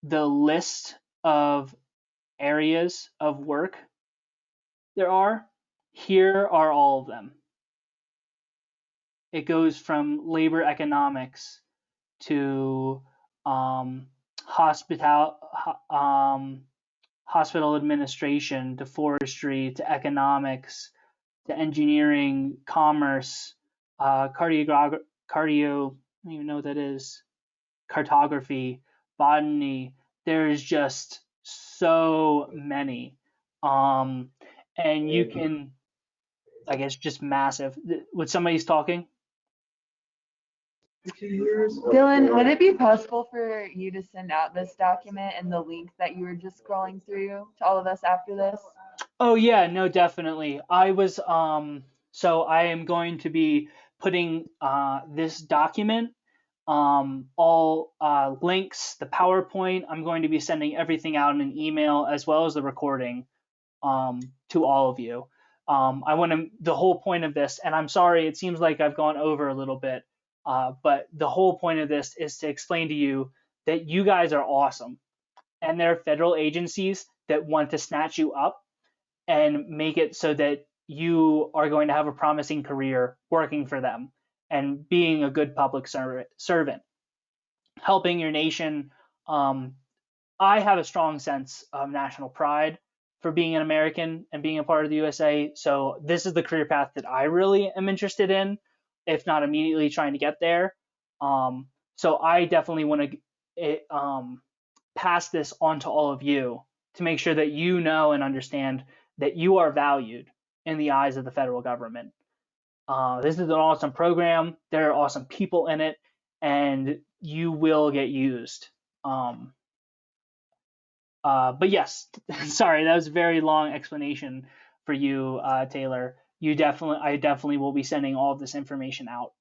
list of areas of work there are, here are all of them. It goes from labor economics to hospital administration to forestry to economics to engineering, commerce, cardio, I don't even know what that is, cartography, botany. There's just so many. And you can, I guess, just massive. Would somebody's talking? Dylan, would it be possible for you to send out this document and the link that you were just scrolling through to all of us after this? Oh yeah, no, definitely. So I am going to be putting this document all links, the PowerPoint. I'm going to be sending everything out in an email as well as the recording to all of you. I want to, the whole point of this, and I'm sorry, it seems like I've gone over a little bit, but the whole point of this is to explain to you that you guys are awesome. And there are federal agencies that want to snatch you up and make it so that you are going to have a promising career working for them and being a good public servant, helping your nation. I have a strong sense of national pride for being an American and being a part of the USA. So this is the career path that I really am interested in, if not immediately trying to get there. So I definitely want to pass this on to all of you to make sure that you know and understand that you are valued in the eyes of the federal government. This is an awesome program. There are awesome people in it, and you will get used. But yes, sorry, that was a very long explanation for you, Taylor. I definitely will be sending all of this information out.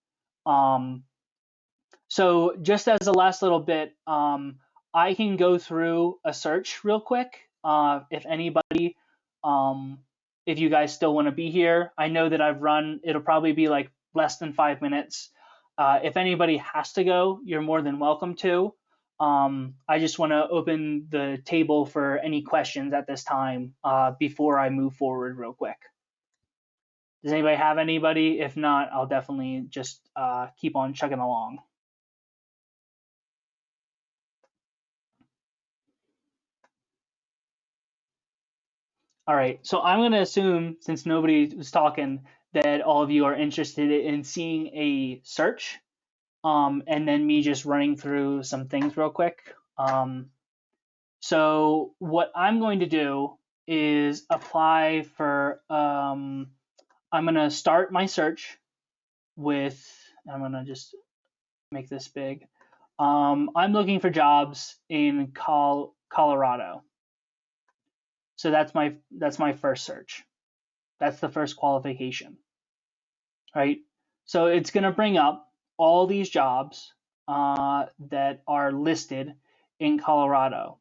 So just as a last little bit, I can go through a search real quick. If anybody, if you guys still want to be here, I know that I've run, it'll probably be like less than 5 minutes. If anybody has to go, you're more than welcome to. I just want to open the table for any questions at this time before I move forward real quick. Does anybody have anybody? If not, I'll definitely just keep on chugging along. All right, so I'm going to assume, since nobody was talking, that all of you are interested in seeing a search, and then me just running through some things real quick. So what I'm going to do is apply for, I'm going to start my search with, I'm going to just make this big. I'm looking for jobs in Colorado. So that's my first search. That's the first qualification, right? So it's going to bring up all these jobs that are listed in Colorado.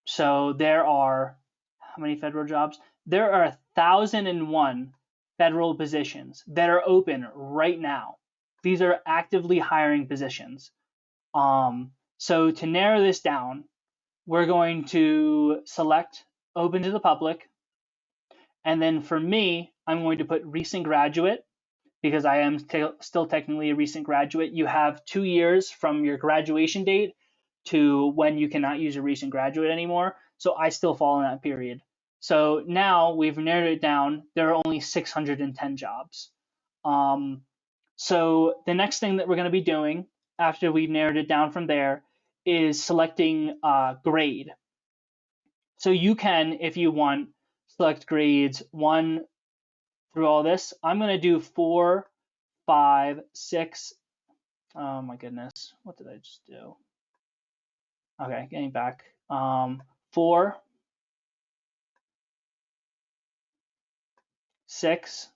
So there are, how many federal jobs? There are 1,001 federal positions that are open right now. These are actively hiring positions. So to narrow this down, we're going to select open to the public. And then for me, I'm going to put recent graduate because I am still technically a recent graduate. You have 2 years from your graduation date to when you cannot use a recent graduate anymore. So I still fall in that period. So now we've narrowed it down. There are only 610 jobs. So the next thing that we're going to be doing after we've narrowed it down from there is selecting grade. So you can, if you want, select grades 1 through all this. I'm going to do 4, 5, 6. Oh my goodness, what did I just do? Okay, getting back. 4, 6,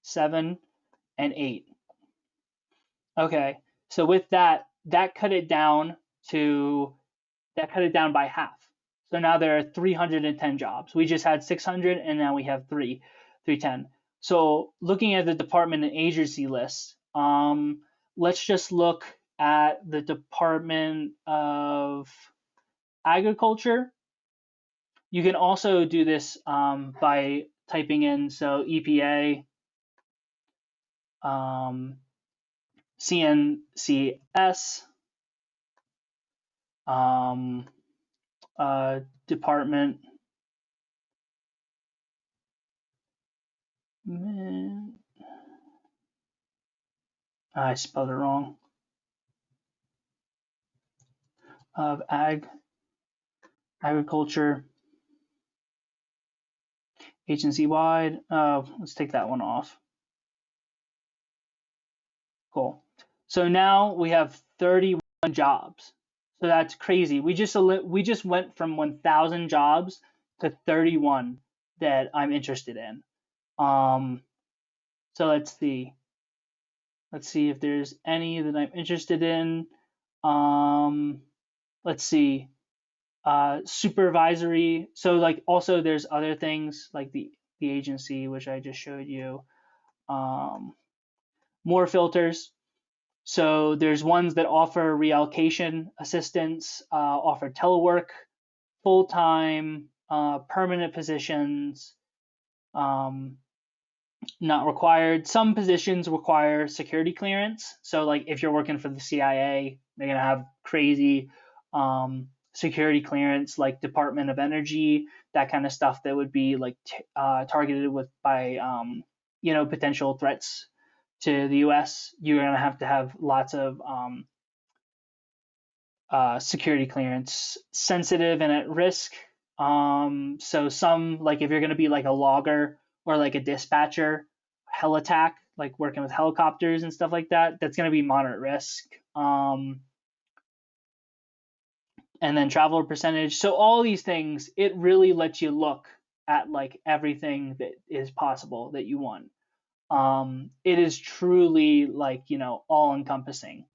7, and 8. Okay, so with that cut it down by half. So now there are 310 jobs. We just had 600 and now we have 310. So looking at the department and agency list, let's just look at the Department of Agriculture. You can also do this by typing in, so EPA, CNCS, Department, I spelled it wrong, of Agriculture, agency-wide. Let's take that one off. Cool. So now we have 31 jobs. So that's crazy. We just went from 1,000 jobs to 31 that I'm interested in. So let's see. Let's see if there's any that I'm interested in. Let's see. Supervisory. So like also there's other things like the agency, which I just showed you. More filters. So there's ones that offer reallocation assistance, offer telework, full-time, permanent positions, not required. Some positions require security clearance. So like if you're working for the CIA, they're gonna have crazy security clearance, like Department of Energy, that kind of stuff that would be like targeted with by potential threats to the U.S. You're gonna have to have lots of security clearance, sensitive and at risk. So some, like if you're gonna be like a logger or like a dispatcher, hell attack, like working with helicopters and stuff like that, that's gonna be moderate risk. And then traveler percentage. So all these things, it really lets you look at like everything that is possible that you want. It is truly like, all encompassing.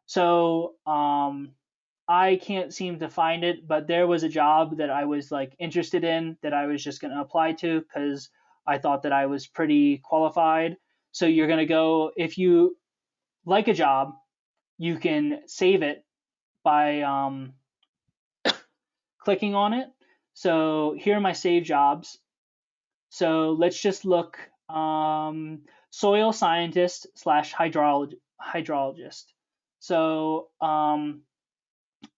So I can't seem to find it, but there was a job that I was like interested in that I was just going to apply to because I thought that I was pretty qualified. So you're going to go, if you like a job, you can save it by clicking on it. So here are my saved jobs. So let's just look, soil scientist / hydrologist. So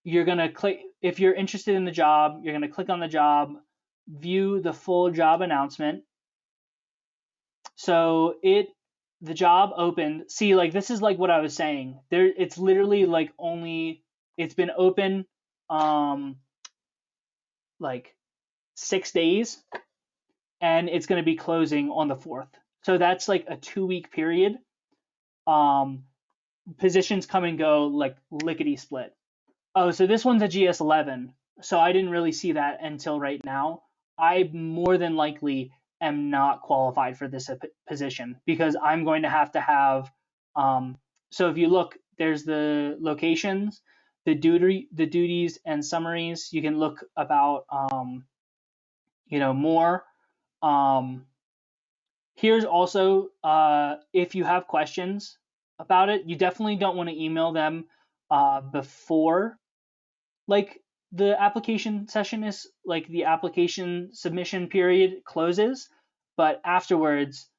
you're going to click, if you're interested in the job, you're going to click on the job, view the full job announcement. So the job opened. See, like this is like what I was saying. It's literally like it's been open like 6 days, and it's going to be closing on the 4th. So that's like a 2-week period. Positions come and go like lickety split. Oh, so this one's a GS11. So I didn't really see that until right now. I more than likely am not qualified for this position because I'm going to have, so if you look, there's the locations, the duties and summaries. You can look about, more. Here's also, if you have questions about it, you definitely don't want to email them before like the application session is, like the application submission period closes, but afterwards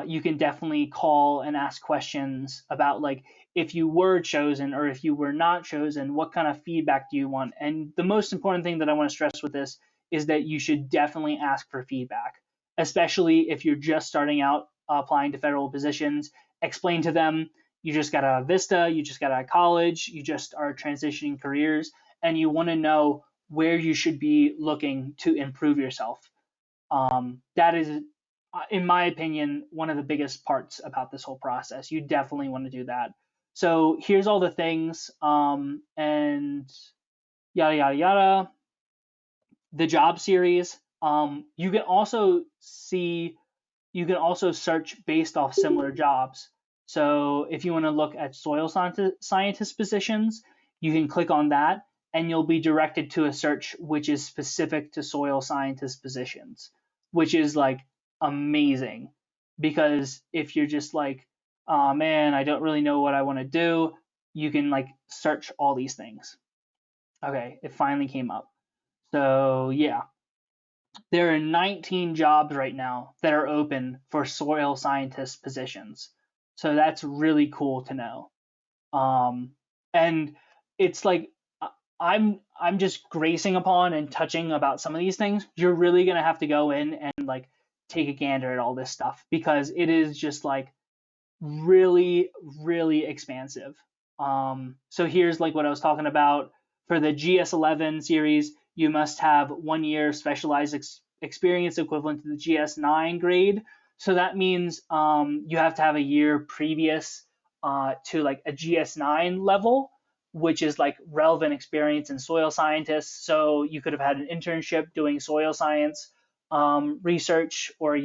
you can definitely call and ask questions about like if you were chosen or if you were not chosen, what kind of feedback do you want? And the most important thing that I want to stress with this is that you should definitely ask for feedback, especially if you're just starting out applying to federal positions. Explain to them you just got out of Vista, you just got out of college, you just are transitioning careers, and you want to know where you should be looking to improve yourself. That is, in my opinion, one of the biggest parts about this whole process. You definitely want to do that. So here's all the things, and yada, yada, yada. The job series. You can also search based off similar jobs. So if you want to look at soil scientist positions, you can click on that and you'll be directed to a search which is specific to soil scientist positions, which is like amazing. Because if you're just like, oh man, I don't really know what I want to do, you can like search all these things. Okay, it finally came up. So yeah, there are 19 jobs right now that are open for soil scientist positions. So that's really cool to know. And it's like I'm just gracing upon and touching about some of these things. You're really gonna have to go in and like take a gander at all this stuff because it is just like really, really expansive. So here's like what I was talking about for the GS11 series. You must have 1 year specialized experience equivalent to the GS9 grade. So that means you have to have a year previous to like a GS9 level, which is like relevant experience in soil scientists. So you could have had an internship doing soil science research or,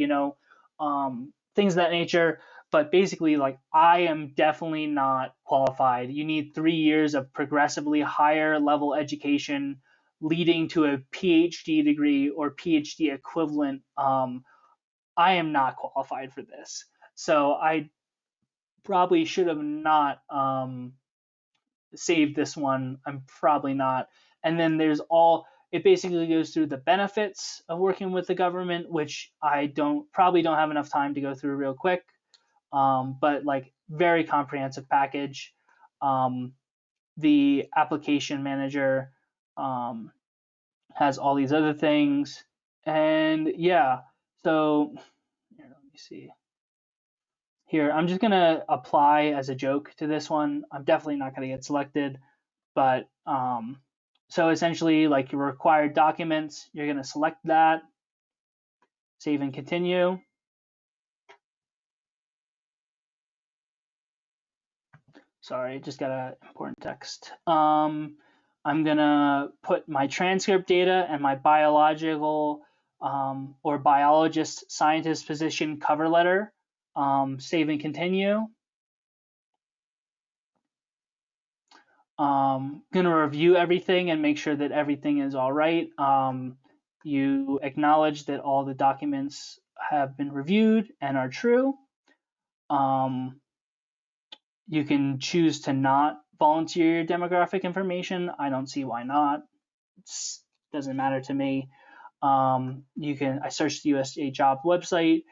things of that nature. But basically, like, I am definitely not qualified. You need 3 years of progressively higher level education leading to a PhD degree or PhD equivalent. I am not qualified for this. So I probably should have not saved this one. I'm probably not. And then there's it basically goes through the benefits of working with the government, which I probably don't have enough time to go through real quick. But like, very comprehensive package. The application manager has all these other things. And yeah, so here, let me see. Here, I'm just gonna apply as a joke to this one. I'm definitely not gonna get selected, but so essentially, like, your required documents, you're gonna select that, save and continue. Sorry, just got an important text. I'm gonna put my transcript data and my biological or biologist scientist position cover letter. Save and continue. Gonna review everything and make sure that everything is all right. You acknowledge that all the documents have been reviewed and are true. You can choose to not volunteer your demographic information. I don't see why not. It doesn't matter to me. I searched the USAJOBS website.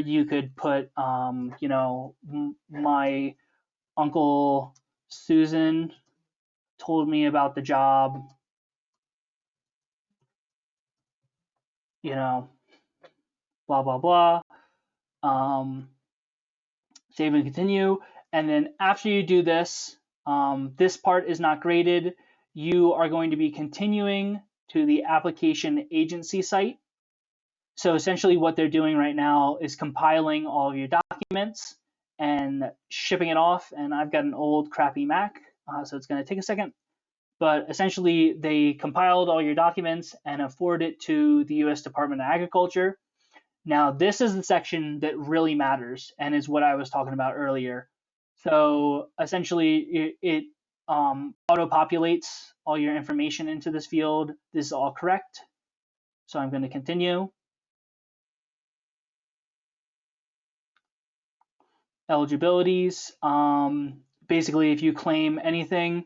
You could put, my Uncle Susan told me about the job, blah, blah, blah. Save and continue. And then after you do this, this part is not graded. You are going to be continuing to the application agency site. So essentially what they're doing right now is compiling all of your documents and shipping it off. And I've got an old crappy Mac, so it's going to take a second. But essentially, they compiled all your documents and forwarded it to the U.S. Department of Agriculture. Now, this is the section that really matters and is what I was talking about earlier. So essentially, it auto-populates all your information into this field. This is all correct. So I'm going to continue. Eligibilities. Basically, if you claim anything,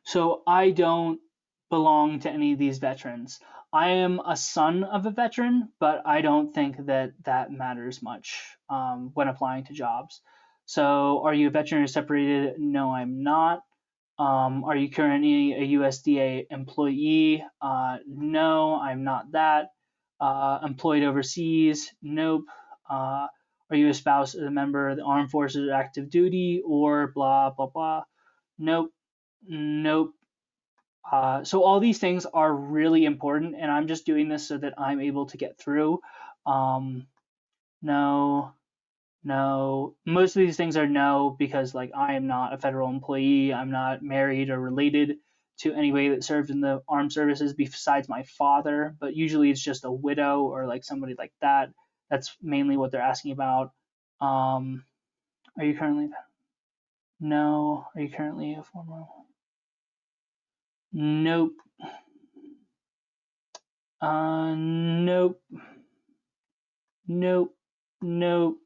so I don't belong to any of these veterans. I am a son of a veteran, but I don't think that that matters much when applying to jobs. So are you a veteran or separated? No, I'm not. Are you currently a USDA employee? No, I'm not that. Employed overseas? Nope. Are you a spouse of a member of the armed forces or active duty or blah, blah, blah? Nope. Nope. So all these things are really important, and I'm just doing this so that I'm able to get through. No. Most of these things are no, because like, I am not a federal employee. I'm not married or related to anybody that served in the armed services besides my father, but usually it's just a widow or like somebody like that. That's mainly what they're asking about. Are you currently? No. Are you currently a former? Nope. Nope. Nope. Nope.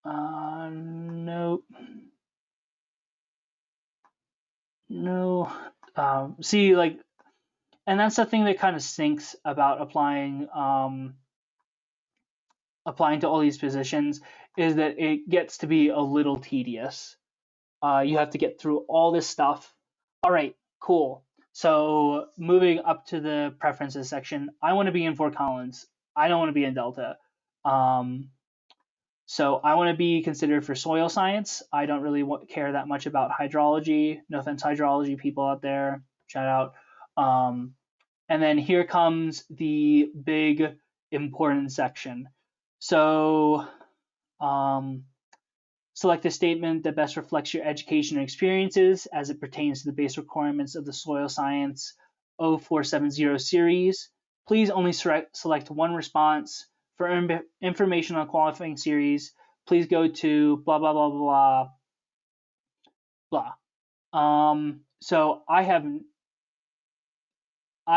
Nope. No. See, like, and that's the thing that kind of stinks about applying to all these positions, is that it gets to be a little tedious. You have to get through all this stuff. All right, cool. So moving up to the preferences section, I want to be in Fort Collins. I don't want to be in Delta. So I want to be considered for soil science. I don't really care that much about hydrology. No offense, hydrology people out there. Shout out. And then here comes the big important section. So select a statement that best reflects your education and experiences as it pertains to the base requirements of the soil science 0470 series. Please only select one response. For information on qualifying series, please go to blah, blah, blah, blah, blah. So I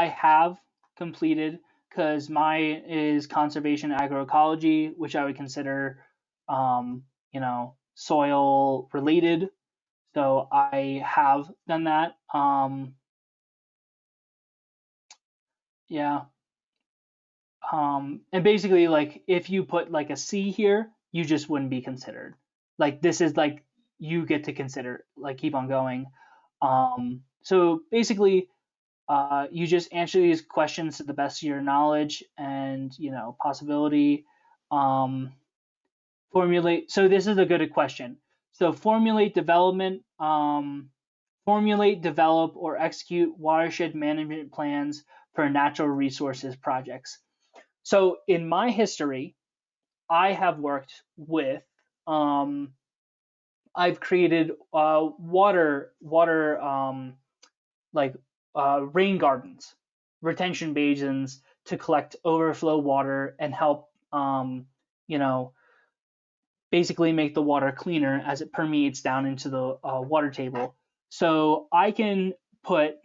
have completed, because mine is conservation agroecology, which I would consider, soil related. So I have done that. Yeah. And basically, like, if you put like a C here, you just wouldn't be considered. Like, this is like, you get to consider, like, keep on going. So basically, you just answer these questions to the best of your knowledge and, possibility. Formulate. So this is a good question. So formulate, develop, or execute watershed management plans for natural resources projects. So in my history, I have worked with, I've created water, like rain gardens, retention basins to collect overflow water and help, basically make the water cleaner as it permeates down into the water table. So I can put,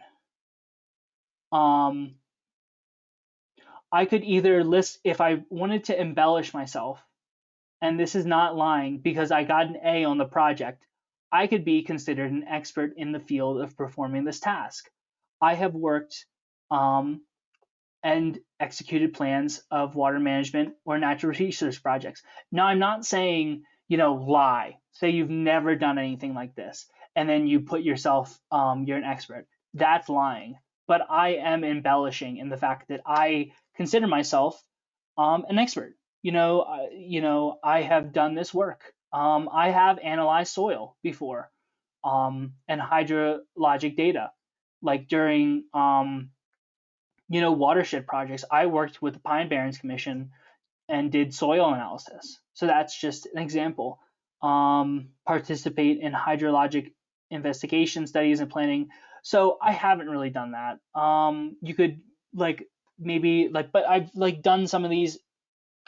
I could either list, if I wanted to embellish myself, and this is not lying because I got an A on the project, I could be considered an expert in the field of performing this task. I have worked and executed plans of water management or natural resource projects. Now, I'm not saying, lie. Say you've never done anything like this, and then you put yourself, you're an expert. That's lying. But I am embellishing in the fact that I consider myself an expert. I have done this work. I have analyzed soil before, and hydrologic data, like during watershed projects. I worked with the Pine Barrens Commission and did soil analysis. So that's just an example. Participate in hydrologic investigation studies and planning. So I haven't really done that. You could but I've done some of these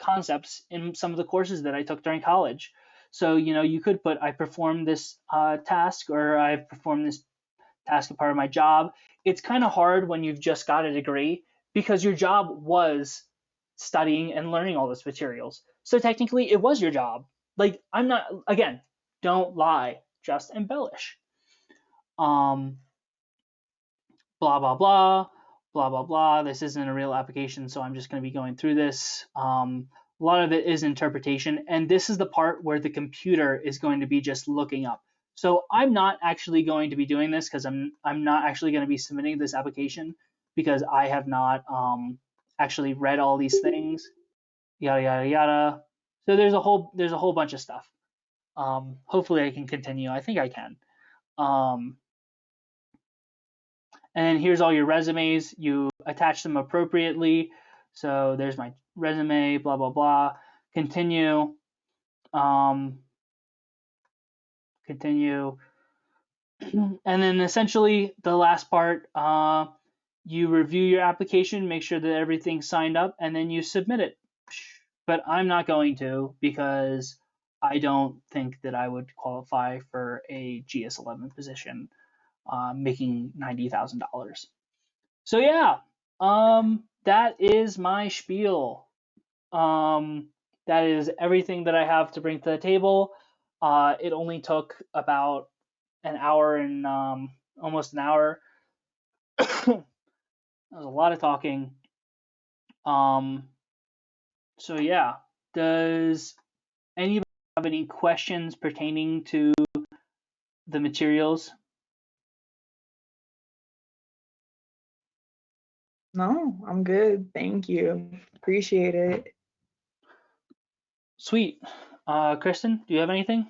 concepts in some of the courses that I took during college. So, you could put, I performed this task, or I've performed this task as part of my job. It's kind of hard when you've just got a degree, because your job was studying and learning all those materials. So technically it was your job. Like, I'm not, again, don't lie, just embellish. Blah, blah, blah, blah, blah, blah. This isn't a real application, so I'm just going to be going through this. A lot of it is interpretation, and this is the part where the computer is going to be just looking up. So I'm not actually going to be doing this, because I'm not actually going to be submitting this application, because I have not actually read all these things, yada yada yada. So there's a whole bunch of stuff. Hopefully I can continue. I think I can. And then here's all your resumes. You attach them appropriately. So there's my resume, blah blah blah. Continue. Continue. And then essentially the last part, you review your application, make sure that everything's signed up, and then you submit it. But I'm not going to, because I don't think that I would qualify for a GS11 position, making $90,000. So yeah, that is my spiel. That is everything that I have to bring to the table. It only took about an hour and almost an hour. That was a lot of talking. So yeah, does anybody have any questions pertaining to the materials? No, I'm good. Thank you. Appreciate it. Sweet. Kristen, do you have anything?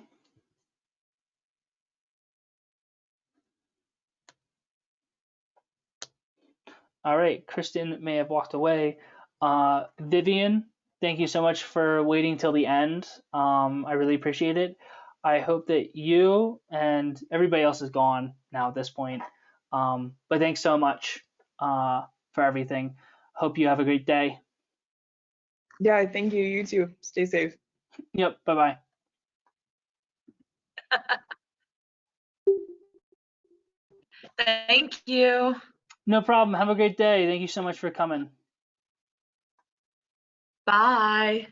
All right, Kristen may have walked away. Vivian, thank you so much for waiting till the end. I really appreciate it. I hope that you and everybody else is gone now at this point. But thanks so much. for everything. Hope you have a great day. Yeah, thank you. You too. Stay safe. Yep. Bye-bye. Thank you. No problem. Have a great day. Thank you so much for coming. Bye.